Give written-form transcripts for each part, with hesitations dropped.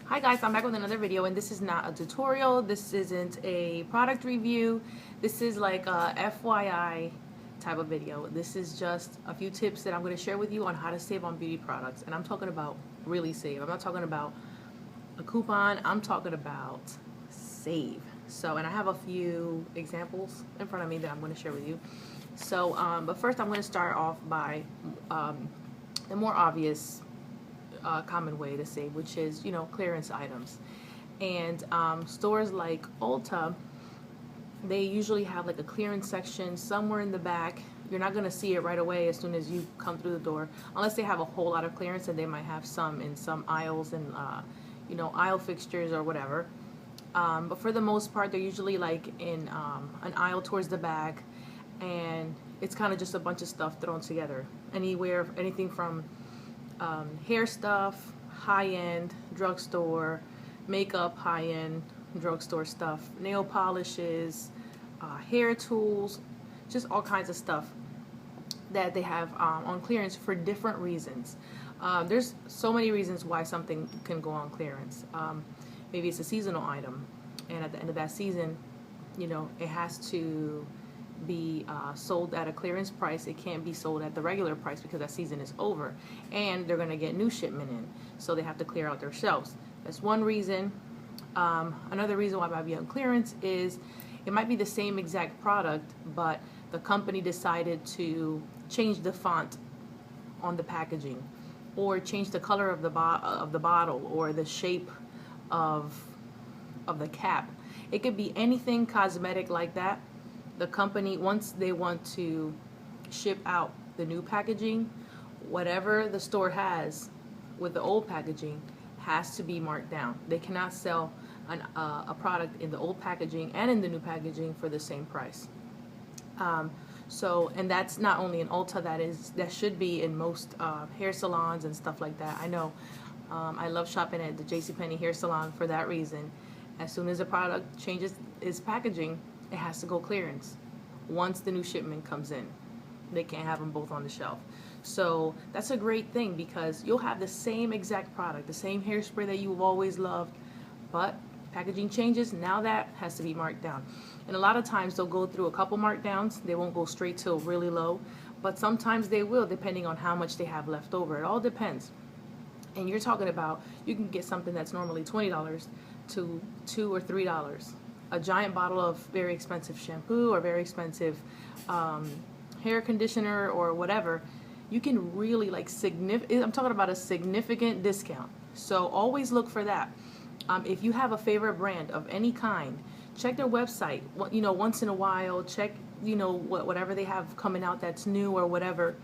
Hi guys, I'm back with another video, and this is not a tutorial, this isn't a product review, this is like a FYI type of video. This is just a few tips that I'm going to share with you on how to save on beauty products. And I'm talking about really save. I'm not talking about a coupon, I'm talking about save. So, and I have a few examples in front of me that I'm going to share with you. So, but first I'm going to start off by the more obvious common way to save, which is, clearance items. And stores like Ulta, they usually have like a clearance section somewhere in the back. You're not going to see it right away as soon as you come through the door, unless they have a whole lot of clearance, and they might have some in some aisles and aisle fixtures or whatever. But for the most part, they're usually like in an aisle towards the back, and it's kind of just a bunch of stuff thrown together. Anything from hair stuff, high-end drugstore, makeup, high-end drugstore stuff, nail polishes, hair tools, just all kinds of stuff that they have on clearance for different reasons. There's so many reasons why something can go on clearance. Maybe it's a seasonal item, and at the end of that season, it has to be sold at a clearance price. It can't be sold at the regular price because that season is over, and they're going to get new shipment in, so they have to clear out their shelves. That's one reason. Another reason why it might be on clearance is it might be the same exact product, but the company decided to change the font on the packaging, or change the color of the bottle, or the shape of the cap. It could be anything cosmetic like that. The company, once they want to ship out the new packaging, whatever the store has with the old packaging has to be marked down. They cannot sell a product in the old packaging and in the new packaging for the same price. And that's not only in Ulta, that should be in most hair salons and stuff like that. I know I love shopping at the JCPenney hair salon for that reason. As soon as a product changes its packaging, it has to go clearance once the new shipment comes in. They can't have them both on the shelf. So that's a great thing, because you'll have the same exact product, the same hairspray that you've always loved, but packaging changes, now that has to be marked down. And a lot of times they'll go through a couple markdowns. They won't go straight to really low, but sometimes they will, depending on how much they have left over. It all depends. And you're talking about, you can get something that's normally $20 to $2 or $3. A giant bottle of very expensive shampoo or very expensive hair conditioner or whatever, you can really like I'm talking about a significant discount. So always look for that. If you have a favorite brand of any kind, check their website. Once in a while, check whatever they have coming out that's new or whatever.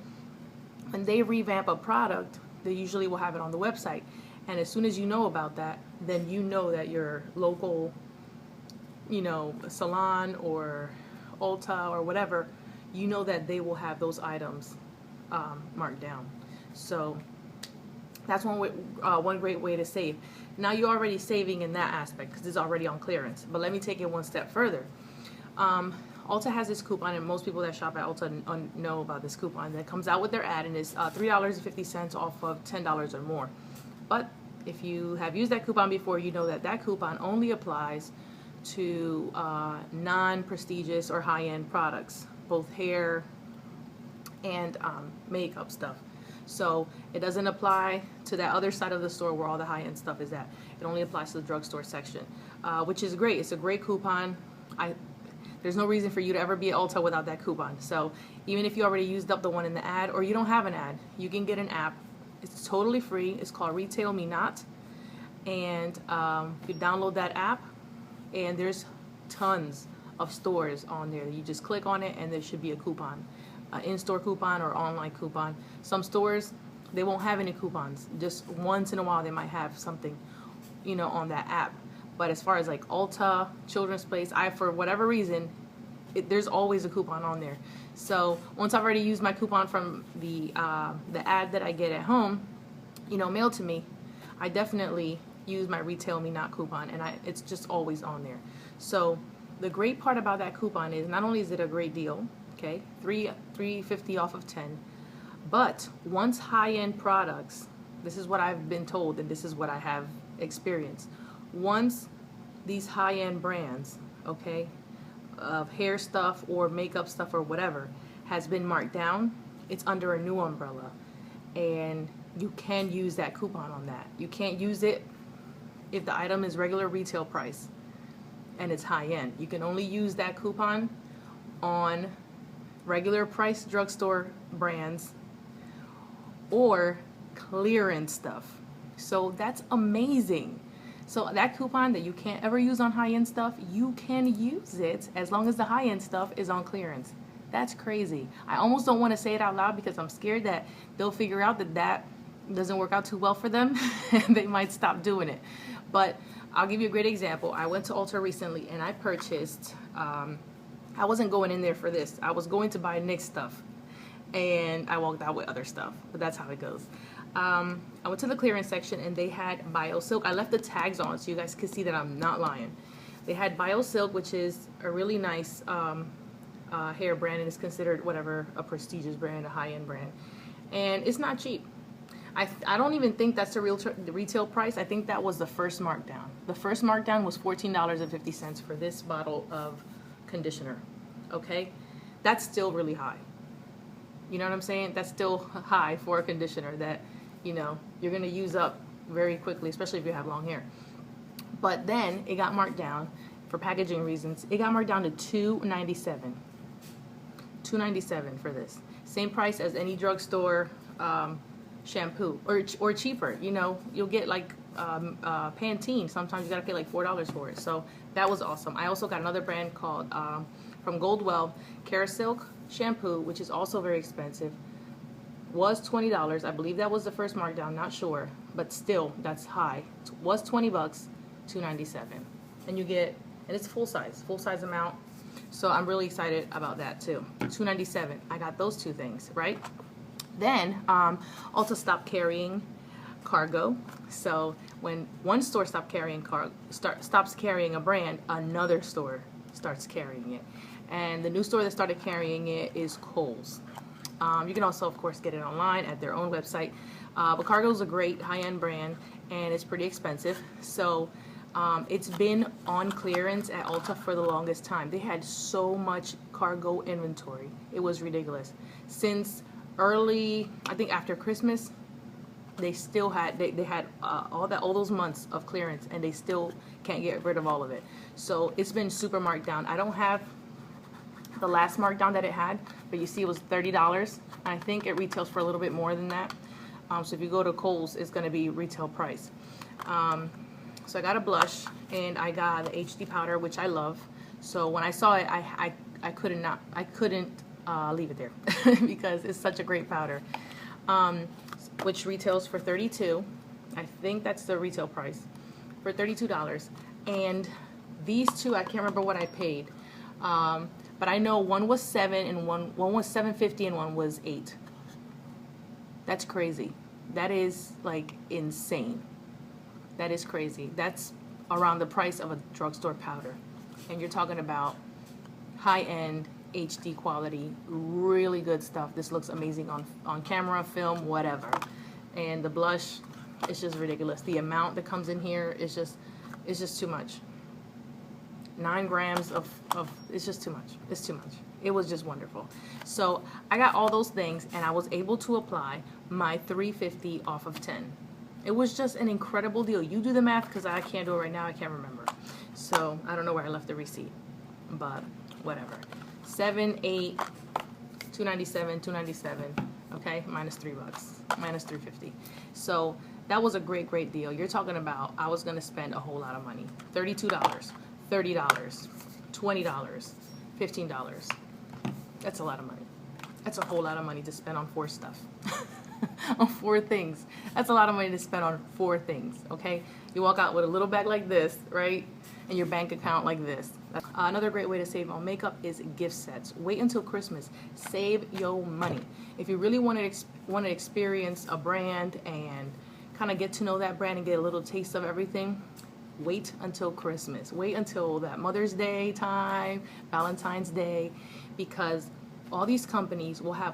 When they revamp a product, they usually will have it on the website. And as soon as you know about that, then you know that your local salon or Ulta or whatever, that they will have those items marked down. So that's one great way to save. Now you're already saving in that aspect because it's already on clearance. But let me take it one step further. Ulta has this coupon, and most people that shop at Ulta know about this coupon that comes out with their ad, and it's $3.50 off of $10 or more. But if you have used that coupon before, you know that coupon only applies to non-prestigious or high-end products, both hair and makeup stuff. So it doesn't apply to that other side of the store where all the high-end stuff is at. It only applies to the drugstore section, which is great. It's a great coupon. There's no reason for you to ever be at Ulta without that coupon. So even if you already used up the one in the ad, or you don't have an ad, you can get an app. It's totally free. It's called Retail Me Not. And you download that app, and there's tons of stores on there. You just click on it, and there should be a coupon, an in-store coupon or online coupon. Some stores, they won't have any coupons. Just once in a while, they might have something, on that app. But as far as like Ulta, Children's Place, for whatever reason, there's always a coupon on there. So once I've already used my coupon from the ad that I get at home, mailed to me, I definitely use my Retail Me Not coupon, and it's just always on there. So the great part about that coupon is not only is it a great deal, okay, $3.50 off of 10, but once high-end products, this is what I've been told, and this is what I have experience. Once these high-end brands, okay, of hair stuff or makeup stuff or whatever has been marked down, it's under a new umbrella, and you can use that coupon on that. You can't use it if the item is regular retail price and it's high-end. You can only use that coupon on regular price drugstore brands or clearance stuff. So that's amazing. So that coupon that you can't ever use on high-end stuff, you can use it as long as the high-end stuff is on clearance. That's crazy. I almost don't want to say it out loud because I'm scared that they'll figure out that that doesn't work out too well for them and they might stop doing it. But I'll give you a great example. I went to Ulta recently and I purchased, I wasn't going in there for this. I was going to buy NYX stuff and I walked out with other stuff, but that's how it goes. I went to the clearance section and they had BioSilk. I left the tags on so you guys can see that I'm not lying. They had BioSilk, which is a really nice hair brand, and it's considered whatever, a prestigious brand, a high-end brand, and it's not cheap. I don't even think that's the retail price. I think that was the first markdown. The first markdown was $14.50 for this bottle of conditioner. Okay, that's still really high. You know what I'm saying? That's still high for a conditioner that, you know, you're gonna use up very quickly, especially if you have long hair. But then it got marked down for packaging reasons. It got marked down to $2.97. $2.97 for this. Same price as any drugstore shampoo, or cheaper. You know, you'll get like Pantene. Sometimes you gotta pay like $4 for it. So that was awesome. I also got another brand called from Goldwell, Carasilk shampoo, which is also very expensive. Was $20. I believe that was the first markdown. Not sure, but still, that's high. Was $20, $2.97, and you get, and it's full size amount. So I'm really excited about that too. $2.97. I got those two things, right? Then Ulta stopped carrying cargo. So when one store stops carrying a brand, another store starts carrying it. And the new store that started carrying it is Kohl's. You can also, of course, get it online at their own website. But Cargo is a great high-end brand, and it's pretty expensive. So it's been on clearance at Ulta for the longest time. They had so much Cargo inventory. It was ridiculous. Since early, I think after Christmas, they still had, they had all those months of clearance, and they still can't get rid of all of it. So it's been super marked down. I don't have the last markdown that it had, but you see it was $30. I think it retails for a little bit more than that. So if you go to Kohl's, it's going to be retail price. So I got a blush, and I got the HD powder, which I love. So when I saw it, I couldn't leave it there because it's such a great powder, which retails for $32. I think that's the retail price, for $32. And these two, I can't remember what I paid. But I know one was $7 and one was $7.50 and one was $8. That's crazy. That is like insane. That is crazy. That's around the price of a drugstore powder. And you're talking about high-end HD quality, really good stuff. This looks amazing on camera, film, whatever. And the blush, it's just ridiculous. The amount that comes in here is just too much. 9 grams of it's just too much. It's too much. It was just wonderful. So I got all those things, and I was able to apply my $3.50 off of 10. It was just an incredible deal. You do the math, because I can't do it right now. I can't remember. So I don't know where I left the receipt, but whatever. 7, 8, 297, 297. Okay, minus $3, minus $3.50. So that was a great deal. You're talking about I was gonna spend a whole lot of money. $32, $30, $20, $15. That's a lot of money. That's a whole lot of money to spend on 4 stuff. On 4 things. That's a lot of money to spend on 4 things, okay? You walk out with a little bag like this, right? And your bank account like this. Another great way to save on makeup is gift sets. Wait until Christmas. Save your money. If you really want to experience a brand and kind of get to know that brand and get a little taste of everything, wait until Christmas. Wait until that Mother's Day time, Valentine's Day, because all these companies will have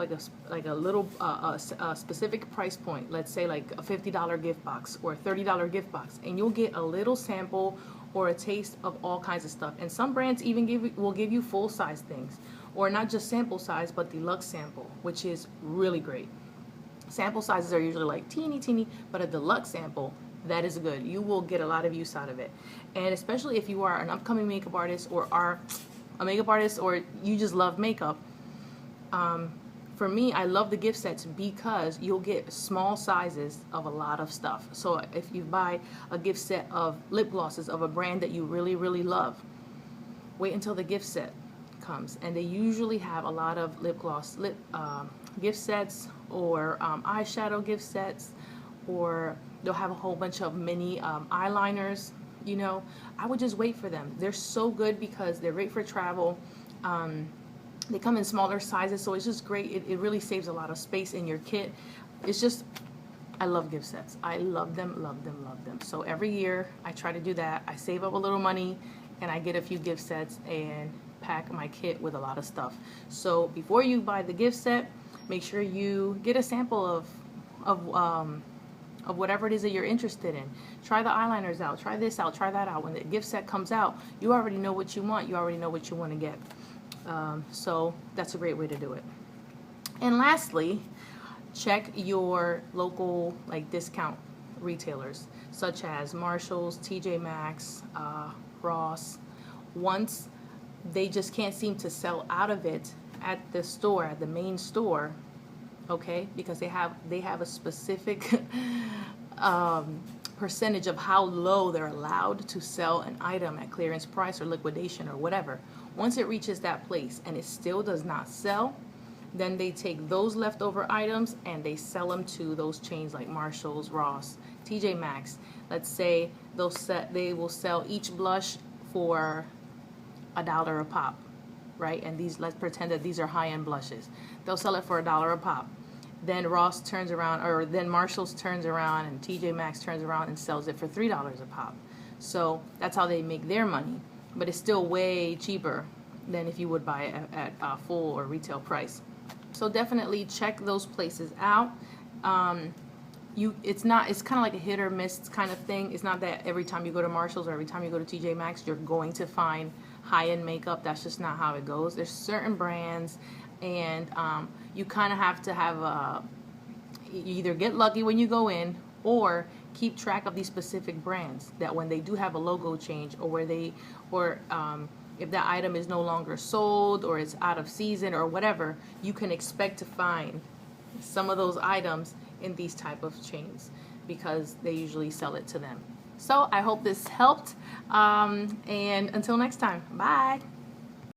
like a little a specific price point. Let's say like a $50 gift box or a $30 gift box, and you'll get a little sample or a taste of all kinds of stuff. And some brands even will give you full size things, or not just sample size, but deluxe sample, which is really great. Sample sizes are usually like teeny, but a deluxe sample, that is good. You will get a lot of use out of it. And especially if you are an upcoming makeup artist or are a makeup artist or you just love makeup, for me, I love the gift sets because you'll get small sizes of a lot of stuff. So if you buy a gift set of lip glosses of a brand that you really, really love, wait until the gift set comes. And they usually have a lot of lip gloss gift sets, or eyeshadow gift sets, or they'll have a whole bunch of mini eyeliners. You know, I would just wait for them. They're so good because they're great for travel. They come in smaller sizes, so it's just great. It really saves a lot of space in your kit. It's just, I love gift sets. I love them, love them, love them. So every year I try to do that. I save up a little money and I get a few gift sets and pack my kit with a lot of stuff. So before you buy the gift set, make sure you get a sample of whatever it is that you're interested in. Try the eyeliners out, try this out, try that out. When the gift set comes out, you already know what you want. You already know what you want to get. So that's a great way to do it. And lastly, check your local like discount retailers such as Marshalls, TJ Maxx, Ross. Once they just can't seem to sell out of it at the store, at the main store, okay, because they have a specific percentage of how low they're allowed to sell an item at clearance price or liquidation or whatever. Once it reaches that place and it still does not sell, then they take those leftover items and they sell them to those chains like Marshalls, Ross, TJ Maxx. Let's say they will sell each blush for $1 a pop, right? And let's pretend that these are high-end blushes. They'll sell it for $1 a pop. Then Ross turns around, or then Marshalls turns around, and TJ Maxx turns around and sells it for $3 a pop. So that's how they make their money. But it's still way cheaper than if you would buy it at full or retail price. So definitely check those places out. It's kind of like a hit or miss kind of thing. It's not that every time you go to Marshalls or every time you go to TJ Maxx you're going to find high-end makeup. That's just not how it goes. There's certain brands, and you kind of have to you either get lucky when you go in or keep track of these specific brands, that when they do have a logo change, or if that item is no longer sold or it's out of season or whatever, you can expect to find some of those items in these type of chains because they usually sell it to them. So I hope this helped, and until next time, bye.